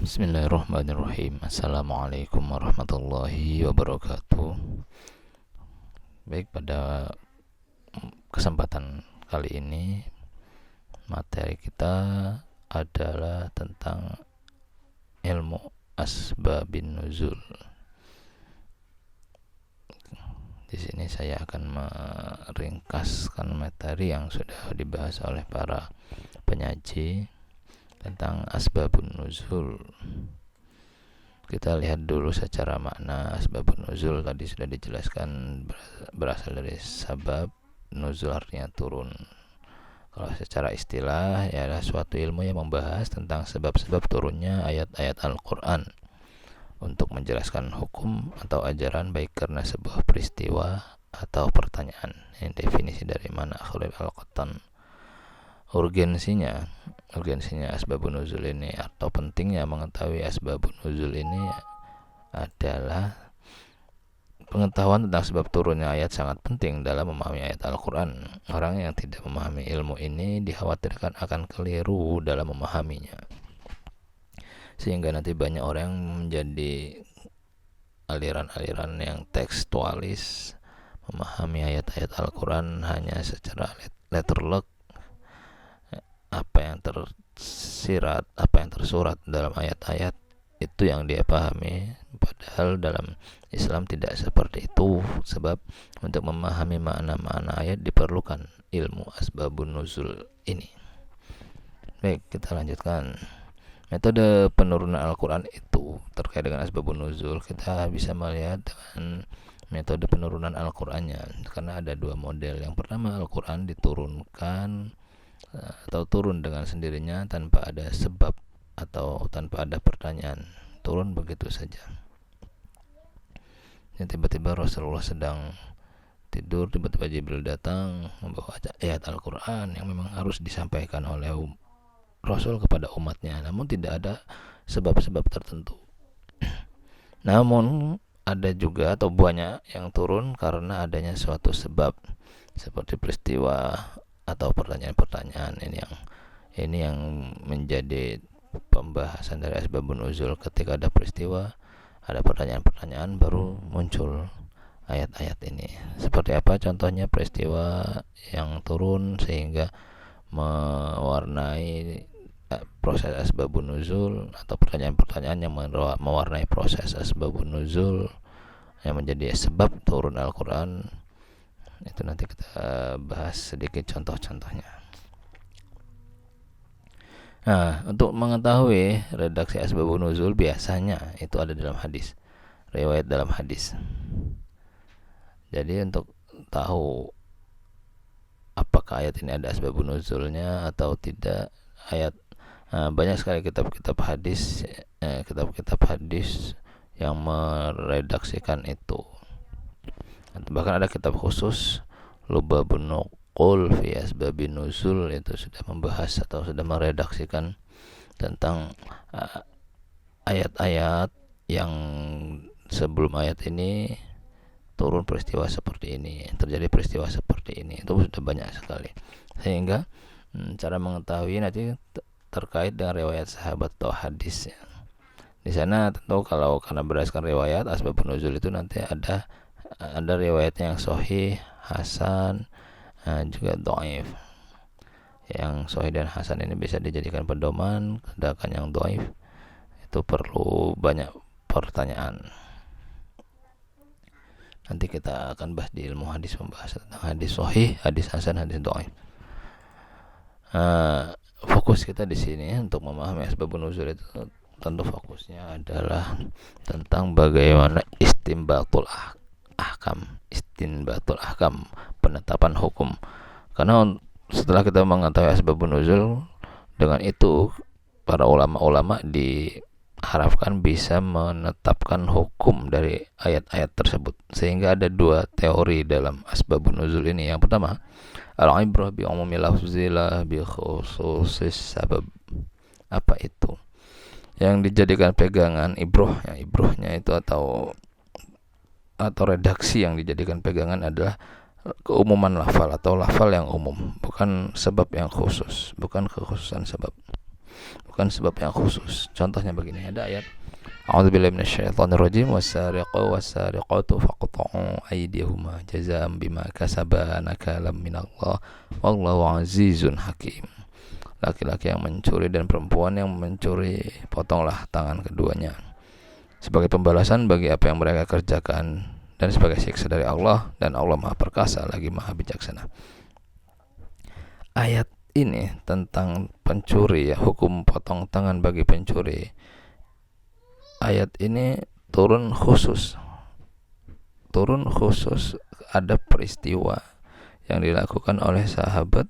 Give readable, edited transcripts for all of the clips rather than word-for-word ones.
Bismillahirrahmanirrahim. Assalamualaikum warahmatullahi wabarakatuh. Baik, pada kesempatan kali ini materi kita adalah tentang ilmu asbabin nuzul. Di sini saya akan meringkaskan materi yang sudah dibahas oleh para penyaji tentang asbabun nuzul. Kita lihat dulu secara makna. Asbabun nuzul tadi sudah dijelaskan, berasal dari sabab, nuzul artinya turun. Kalau secara istilah ialah suatu ilmu yang membahas tentang sebab-sebab turunnya ayat-ayat Al-Quran untuk menjelaskan hukum atau ajaran, baik karena sebuah peristiwa atau pertanyaan. Ini definisi dari mana Khalil Al-Qattan. Urgensinya asbabun nuzul ini atau pentingnya mengetahui asbabun nuzul ini adalah pengetahuan tentang sebab turunnya ayat sangat penting dalam memahami ayat Al-Quran. Orang yang tidak memahami ilmu ini dikhawatirkan akan keliru dalam memahaminya, sehingga nanti banyak orang menjadi aliran-aliran yang tekstualis, memahami ayat-ayat Al-Quran hanya secara letterlock, apa yang tersirat, apa yang tersurat dalam ayat-ayat itu yang dia pahami. Padahal dalam Islam tidak seperti itu, sebab untuk memahami makna-makna ayat diperlukan ilmu asbabun nuzul ini. Baik, kita lanjutkan. Metode penurunan Al-Quran itu terkait dengan asbabun nuzul, kita bisa melihat dengan metode penurunan Al-Qurannya, karena ada dua model. Yang pertama, Al-Quran diturunkan atau turun dengan sendirinya tanpa ada sebab atau tanpa ada pertanyaan, turun begitu saja. Tiba-tiba Rasulullah sedang tidur, tiba-tiba Jibril datang membawa ayat Al-Quran yang memang harus disampaikan oleh Rasul kepada umatnya, namun tidak ada sebab-sebab tertentu. Namun ada juga atau banyak yang turun karena adanya suatu sebab, seperti peristiwa atau pertanyaan-pertanyaan. Ini yang menjadi pembahasan dari asbabun nuzul. Ketika ada peristiwa, ada pertanyaan-pertanyaan, baru muncul ayat-ayat ini. Seperti apa contohnya peristiwa yang turun sehingga mewarnai proses asbabun nuzul, atau pertanyaan-pertanyaan yang mewarnai proses asbabun nuzul yang menjadi sebab turun Al-Quran. Itu nanti kita bahas sedikit contoh-contohnya. Nah, untuk mengetahui redaksi asbabun nuzul biasanya itu ada dalam hadis, riwayat dalam hadis. Jadi untuk tahu apakah ayat ini ada asbabun nuzulnya atau tidak, banyak sekali kitab-kitab hadis yang meredaksikan itu. Bahkan ada kitab khusus, Lubabun Nuqul fi asbabin nuzul, itu sudah membahas atau sudah meredaksikan tentang ayat-ayat yang sebelum ayat ini turun peristiwa seperti ini, terjadi peristiwa seperti ini. Itu sudah banyak sekali, sehingga cara mengetahui nanti terkait dengan riwayat sahabat atau hadis ya. Di sana tentu kalau karena berdasarkan riwayat asbabun nuzul itu nanti ada riwayatnya yang sahih, hasan, juga dhaif. Yang sahih dan hasan ini bisa dijadikan pedoman, sedangkan yang dhaif itu perlu banyak pertanyaan. Nanti kita akan bahas di ilmu hadis, membahas tentang hadis sahih, hadis hasan, hadis dhaif. Fokus kita di sini untuk memahami asbabun nuzul itu tentu fokusnya adalah tentang bagaimana istinbatul ahkam, penetapan hukum. Karena setelah kita mengetahui asbabun nuzul, dengan itu para ulama-ulama diharapkan bisa menetapkan hukum dari ayat-ayat tersebut. Sehingga ada dua teori dalam asbabun nuzul ini. Yang pertama, al-ibrah bi umumi lafzi la bi khususis sabab. Apa itu? Yang dijadikan pegangan ibrohnya itu atau redaksi yang dijadikan pegangan adalah keumuman lafal atau lafal yang umum, bukan sebab yang khusus, bukan kekhususan sebab. bukan sebab yang khusus. Contohnya begini, ada ayat A'udzubillahi minasyaitonirrajim was-sariqu was-sariqatu faqta'u aydiyahuma jazaa'an bima kasaba nakalam minallah wallahu azizun hakim. Laki-laki yang mencuri dan perempuan yang mencuri, potonglah tangan keduanya sebagai pembalasan bagi apa yang mereka kerjakan dan sebagai siksa dari Allah, dan Allah Maha Perkasa lagi Maha Bijaksana. Ayat ini tentang pencuri, ya, hukum potong tangan bagi pencuri. Ayat ini turun khusus ada peristiwa yang dilakukan oleh sahabat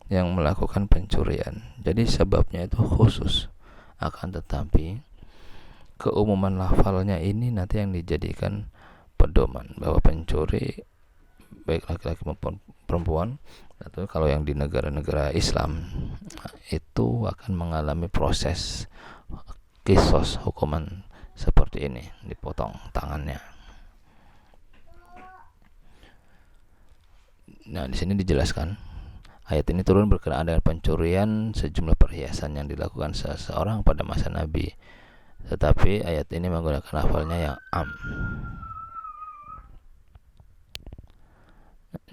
yang melakukan pencurian. Jadi sebabnya itu khusus. Akan tetapi keumuman lafalnya ini nanti yang dijadikan pedoman bahwa pencuri baik laki-laki maupun perempuan, atau kalau yang di negara-negara Islam itu akan mengalami proses kisos, hukuman seperti ini, dipotong tangannya. Nah, di sini dijelaskan ayat ini turun berkenaan dengan pencurian sejumlah perhiasan yang dilakukan seseorang pada masa Nabi. Tetapi ayat ini menggunakan lafalnya yang am.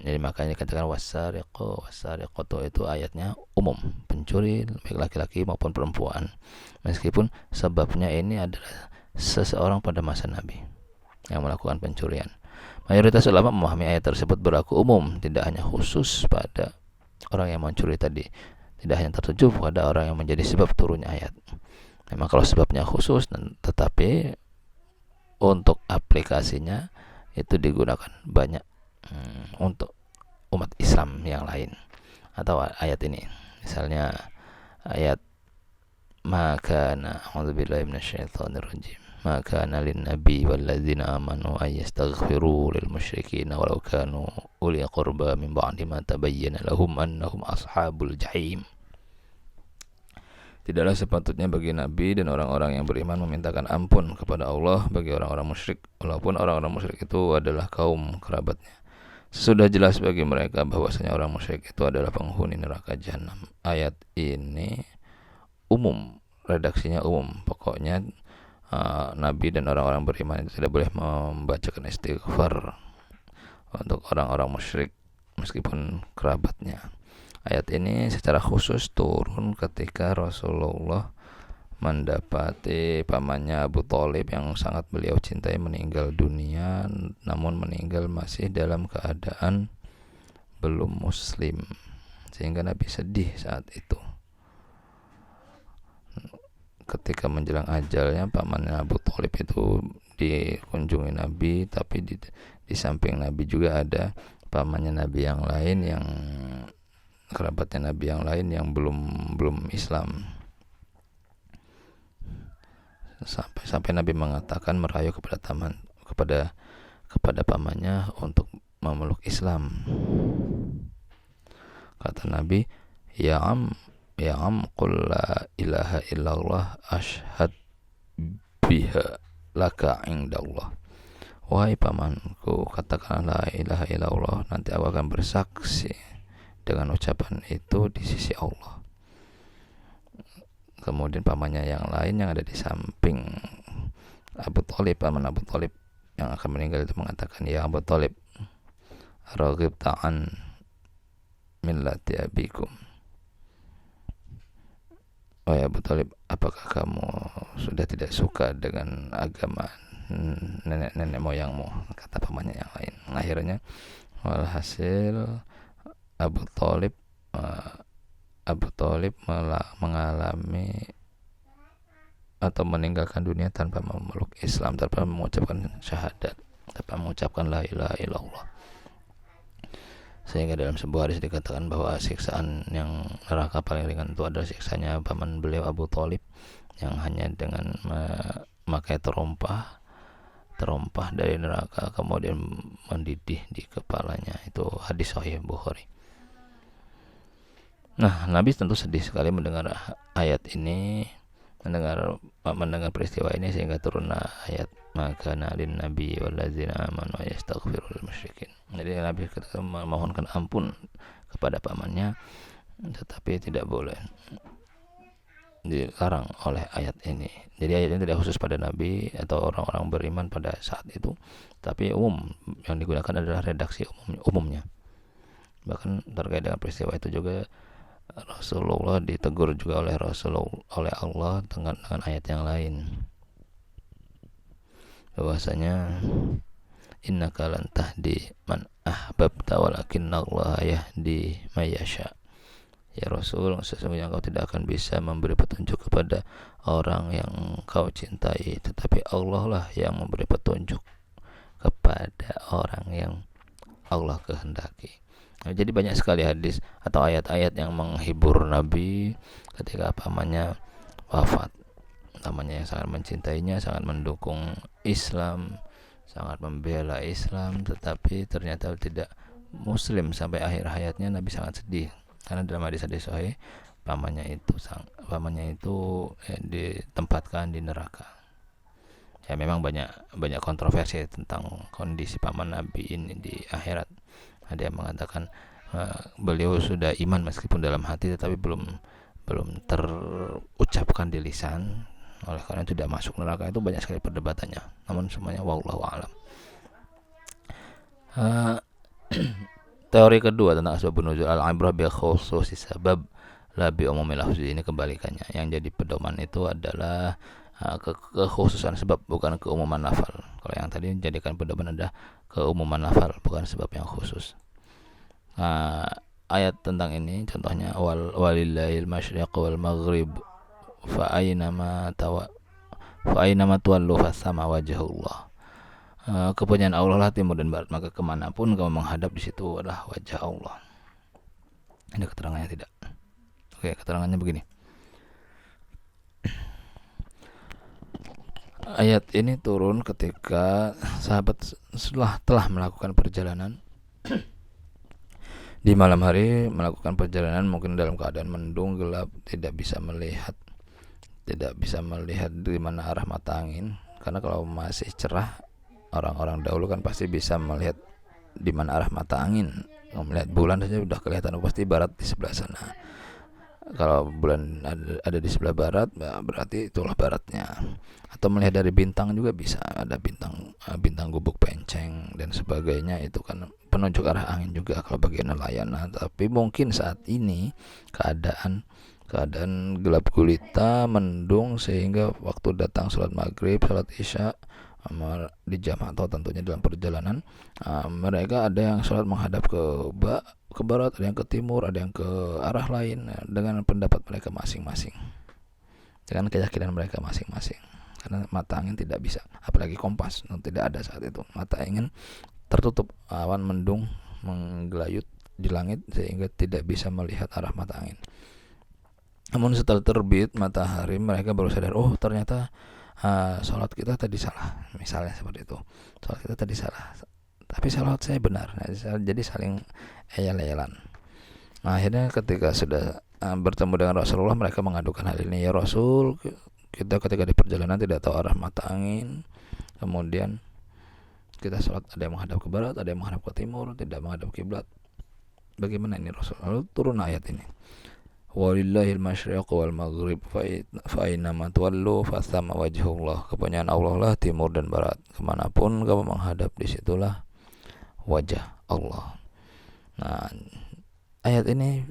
Jadi makanya dikatakan wasariqatu itu ayatnya umum, pencuri baik laki-laki maupun perempuan. Meskipun sebabnya ini adalah seseorang pada masa Nabi yang melakukan pencurian. Mayoritas ulama memahami ayat tersebut berlaku umum, tidak hanya khusus pada orang yang mencuri tadi, tidak hanya tertuju pada orang yang menjadi sebab turunnya ayat. Memang kalau sebabnya khusus, tetapi untuk aplikasinya itu digunakan banyak untuk umat Islam yang lain. Atau ayat ini, misalnya ayat makana a'udzubillahi minasyaitonirrajim makana lin-nabi walladzina amanu ayastaghfiru lil musyrikin walau kanu uli qurba min ba'di ma tabayyana lahum annahum ashabul jahim. Tidaklah sepatutnya bagi Nabi dan orang-orang yang beriman memintakan ampun kepada Allah bagi orang-orang musyrik, walaupun orang-orang musyrik itu adalah kaum kerabatnya. Sesudah jelas bagi mereka bahwasanya orang musyrik itu adalah penghuni neraka jahanam. Ayat ini umum, redaksinya umum. Pokoknya Nabi dan orang-orang beriman itu tidak boleh membacakan istighfar untuk orang-orang musyrik meskipun kerabatnya. Ayat ini secara khusus turun ketika Rasulullah mendapati pamannya Abu Thalib yang sangat beliau cintai meninggal dunia, namun meninggal masih dalam keadaan belum muslim, sehingga Nabi sedih saat itu. Ketika menjelang ajalnya, pamannya Abu Thalib itu dikunjungi Nabi, tapi di samping Nabi juga ada pamannya Nabi yang lain, yang kerabatnya Nabi yang lain yang belum Islam. Sampai Nabi mengatakan, merayu kepada pamannya untuk memeluk Islam. Kata Nabi, ya am qul la ilaha illallah ashhad biha laka indallah. Wahai pamanku, katakanlah la ilaha illallah, nanti aku akan bersaksi dengan ucapan itu di sisi Allah. Kemudian pamannya yang lain yang ada di samping Abu Thalib, paman Abu Thalib yang akan meninggal itu mengatakan, ya Abu Thalib, raghibta an millati abikum. Oh ya Abu Thalib, apakah kamu sudah tidak suka dengan agama nenek moyangmu? Kata pamannya yang lain. Akhirnya walhasil Abu Thalib mengalami atau meninggalkan dunia tanpa memeluk Islam, tanpa mengucapkan syahadat, tanpa mengucapkan la ilaha illallah. Sehingga dalam sebuah hadis dikatakan bahwa siksaan yang neraka paling ringan itu adalah siksanya paman beliau Abu Thalib yang hanya dengan memakai terompah dari neraka kemudian mendidih di kepalanya. Itu hadis sahih Bukhari. Nah, Nabi tentu sedih sekali mendengar ayat ini, mendengar peristiwa ini, sehingga turun ayat maka nalin nabi walladzina amanu yastaghfirul musyrikin. Jadi Nabi memohonkan ampun kepada pamannya, tetapi tidak boleh dilarang oleh ayat ini. Jadi ayat ini tidak khusus pada Nabi atau orang-orang beriman pada saat itu, tapi umum. Yang digunakan adalah redaksi umumnya. Bahkan terkait dengan peristiwa itu juga Rasulullah ditegur juga oleh oleh Allah dengan ayat yang lain, bahwasanya innaka lan tahdi man ahbabta walakinallaha yahdi may yasha. Ya Rasul, sesungguhnya engkau tidak akan bisa memberi petunjuk kepada orang yang kau cintai, tetapi Allah lah yang memberi petunjuk kepada orang yang Allah kehendaki. Nah, jadi banyak sekali hadis atau ayat-ayat yang menghibur Nabi ketika pamannya wafat. Namanya yang sangat mencintainya, sangat mendukung Islam, sangat membela Islam, tetapi ternyata tidak Muslim sampai akhir hayatnya. Nabi sangat sedih karena dalam hadis-hadis sahih pamannya itu ditempatkan di neraka. Ya memang banyak kontroversi tentang kondisi paman Nabi ini di akhirat. Ada yang mengatakan beliau sudah iman meskipun dalam hati, tetapi belum terucapkan di lisan, oleh karena itu tidak masuk neraka. Itu banyak sekali perdebatannya, namun semuanya wallahu a'lam. Teori kedua tentang asbabun nuzul, al-ibrah bi khususi sabab la bi umumil lafzi. Ini kebalikannya, yang jadi pedoman itu adalah kekhususan sebab, bukan keumuman lafal. Kalau yang tadi jadikan pedoman adalah keumuman lafal, bukan sebab yang khusus. Ayat tentang ini contohnya walillahil masyriq wal maghrib fa aynama tuwallu fasama wajhullah. Kepunyaan Allah lah timur dan barat, maka kemanapun kamu menghadap di situ adalah wajah Allah. Ini keterangannya tidak. Oke, keterangannya begini. Ayat ini turun ketika sahabat telah melakukan perjalanan di malam hari, melakukan perjalanan mungkin dalam keadaan mendung, gelap, tidak bisa melihat di mana arah mata angin. Karena kalau masih cerah, orang-orang dahulu kan pasti bisa melihat di mana arah mata angin. Kalau melihat bulan saja sudah kelihatan, pasti barat di sebelah sana. Kalau bulan ada di sebelah barat, berarti itulah baratnya. Atau melihat dari bintang juga bisa, ada bintang gubuk penceng dan sebagainya, itu kan penunjuk arah angin juga kalau bagi nelayan. Tapi mungkin saat ini keadaan gelap gulita, mendung, sehingga waktu datang sholat maghrib, sholat isya di jamaah atau tentunya dalam perjalanan, mereka ada yang sholat menghadap ke barat, ada yang ke timur, ada yang ke arah lain, dengan pendapat mereka masing-masing, dengan keyakinan mereka masing-masing. Karena mata angin tidak bisa, apalagi kompas, tidak ada saat itu. Mata angin tertutup, awan mendung menggelayut di langit sehingga tidak bisa melihat arah mata angin. Namun setelah terbit matahari, mereka baru sadar, oh ternyata sholat kita tadi salah, misalnya seperti itu. Sholat kita tadi salah, tapi sholat saya benar. Jadi saling eyal-eyalan. Akhirnya ketika sudah bertemu dengan Rasulullah, mereka mengadukan hal ini. Ya Rasul, kita ketika di perjalanan tidak tahu arah mata angin, kemudian kita sholat ada yang menghadap ke barat, ada yang menghadap ke timur, tidak menghadap kiblat. Bagaimana ini Rasul? Lalu turun ayat ini. Walillahil masyriq wal maghrib fa aynama tuwallu fasama wajhullah. Kepunyaan Allah lah timur dan barat, kemanapun kamu menghadap di situlah wajah Allah. Nah, ayat ini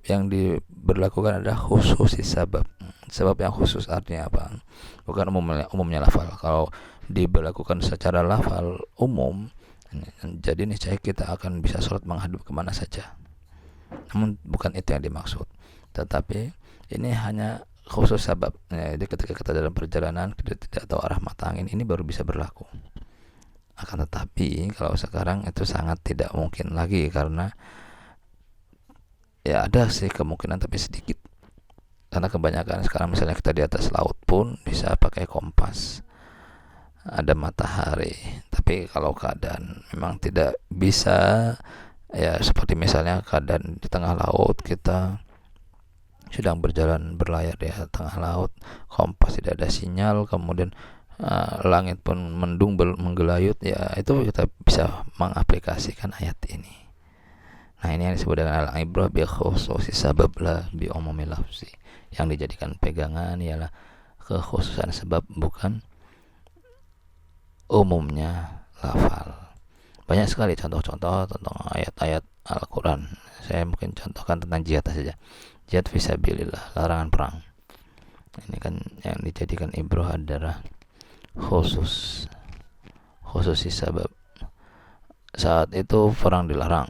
yang diberlakukan adalah khususi sabab. Sebab yang khusus artinya apa? Bukan umumnya lafal. Kalau diberlakukan secara lafal umum, jadi niscaya kita akan bisa sholat menghadap kemana saja. Namun bukan itu yang dimaksud. Tetapi ini hanya khusus sabab. Jadi ketika kita dalam perjalanan, kita tidak tahu arah mata angin, ini baru bisa berlaku. Akan tetapi kalau sekarang itu sangat tidak mungkin lagi, karena ya ada sih kemungkinan tapi sedikit. Karena kebanyakan sekarang misalnya kita di atas laut pun bisa pakai kompas, ada matahari. Tapi kalau keadaan memang tidak bisa, ya seperti misalnya keadaan di tengah laut, kita sedang berlayar di tengah laut, kompas tidak ada sinyal, kemudian langit pun mendung menggelayut, ya itu kita bisa mengaplikasikan ayat ini. Nah, ini yang disebut dengan al-ibrah bi khususi sabab la bi umumi lafzi. Yang dijadikan pegangan ialah kekhususan sebab, bukan umumnya lafal. Banyak sekali contoh-contoh tentang ayat-ayat Al-Quran. Saya mungkin contohkan tentang jihad saja. Jihad fisabilillah, larangan perang. Ini kan yang dijadikan ibrah adalah khususi sabab. Saat itu perang dilarang.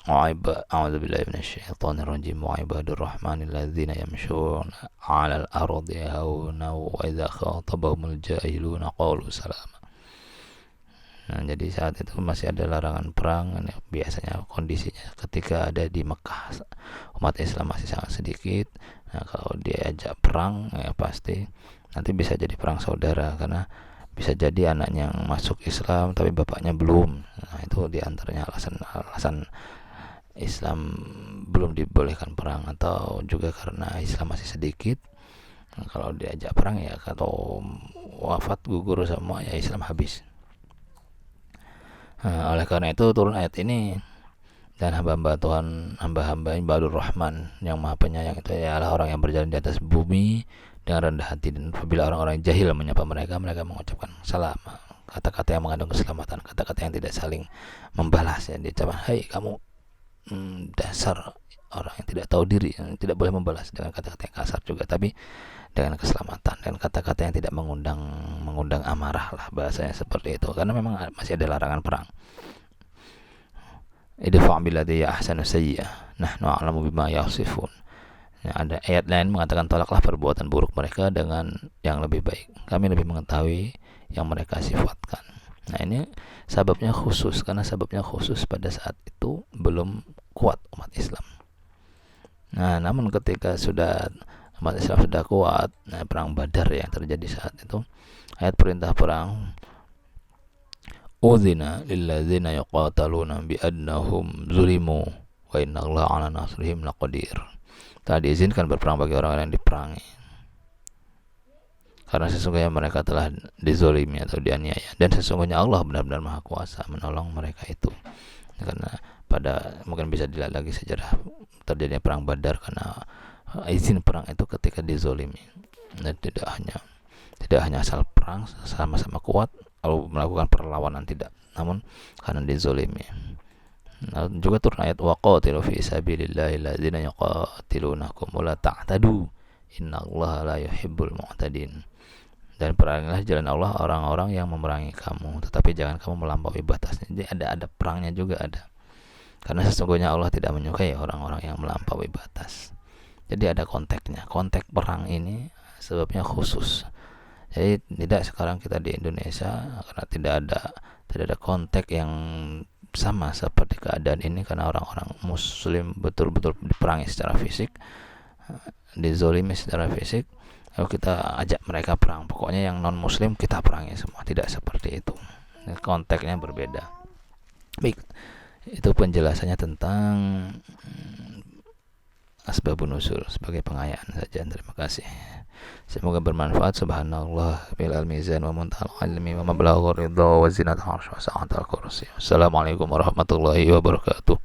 A'udzubillahi minasyaitonir rajim. Wa ibadur rahmanil ladzina yamshuna 'alal ardi hauna wa idza khatabahumul jahiluna qalu salama. Nah, jadi saat itu masih ada larangan perang. Biasanya kondisinya ketika ada di Mekah, umat Islam masih sangat sedikit. Nah, kalau diajak perang, ya pasti nanti bisa jadi perang saudara, karena bisa jadi anaknya yang masuk Islam tapi bapaknya belum. Nah, itu diantaranya alasan Islam belum dibolehkan perang, atau juga karena Islam masih sedikit. Nah, kalau diajak perang ya atau wafat gugur semua, ya Islam habis. Nah, oleh karena itu turun ayat ini, dan hamba-hamba Tuhan, hamba-hamba ibadur rahman yang maha penyayang itu ialah orang yang berjalan di atas bumi dengan rendah hati, dan apabila orang-orang jahil menyapa mereka, mereka mengucapkan salam, kata-kata yang mengandung keselamatan, kata-kata yang tidak saling membalas. Ya, dia ucapkan, hai kamu, dasar orang yang tidak tahu diri, yang tidak boleh membalas dengan kata-kata yang kasar juga, tapi dengan keselamatan, dan kata-kata yang tidak mengundang amarah lah, bahasanya seperti itu, karena memang masih ada larangan perang. Idfa' billati ahsanu sayyi'ah nahnu a'lamu bima yasifun. Nah, ada ayat lain mengatakan, tolaklah perbuatan buruk mereka dengan yang lebih baik, kami lebih mengetahui yang mereka sifatkan. Nah, ini sababnya khusus, karena sababnya khusus pada saat itu belum kuat umat Islam. Nah, namun ketika sudah umat Islam sudah kuat, nah, perang Badar yang terjadi saat itu, ayat perintah perang, udzina lilladzina yuqataluna bi annahum zulimu wa innallaha 'ala nasrihim laqadir. Telah diizinkan berperang bagi orang yang diperangi, karena sesungguhnya mereka telah dizolimi atau dianiaya, dan sesungguhnya Allah benar-benar maha kuasa menolong mereka itu. Karena pada mungkin bisa dilihat lagi sejarah terjadinya perang Badar karena izin perang itu ketika dizolimi. Dan tidak hanya asal perang sama-sama kuat lalu melakukan perlawanan, tidak, namun karena dizolimi. Nah, juga turun ayat waqatilu fi sabilillahi alladzina yuqatilunakum wa la ta'tadu innallaha la yuhibbul mu'tadin. Dan perangilah jalan Allah orang-orang yang memerangi kamu, tetapi jangan kamu melampaui batasnya. Jadi ada perangnya juga ada, karena sesungguhnya Allah tidak menyukai orang-orang yang melampaui batas. Jadi ada konteksnya. Konteks perang ini sebabnya khusus. Jadi tidak sekarang kita di Indonesia, karena tidak ada konteks yang sama seperti keadaan ini, karena orang-orang muslim betul-betul diperangi secara fisik, dizolimi secara fisik, lalu kita ajak mereka perang. Pokoknya yang non muslim kita perangi semua. Tidak seperti itu. Konteksnya berbeda. Baik, itu penjelasannya tentang asbabun nuzul sebagai pengayaan saja. Terima kasih. Semoga bermanfaat. Subhanallah bil mizan wa muntal ilmi wa mablaghu ridha wa zinatul arsy wa sa'atul kursi. Assalamualaikum warahmatullahi wabarakatuh.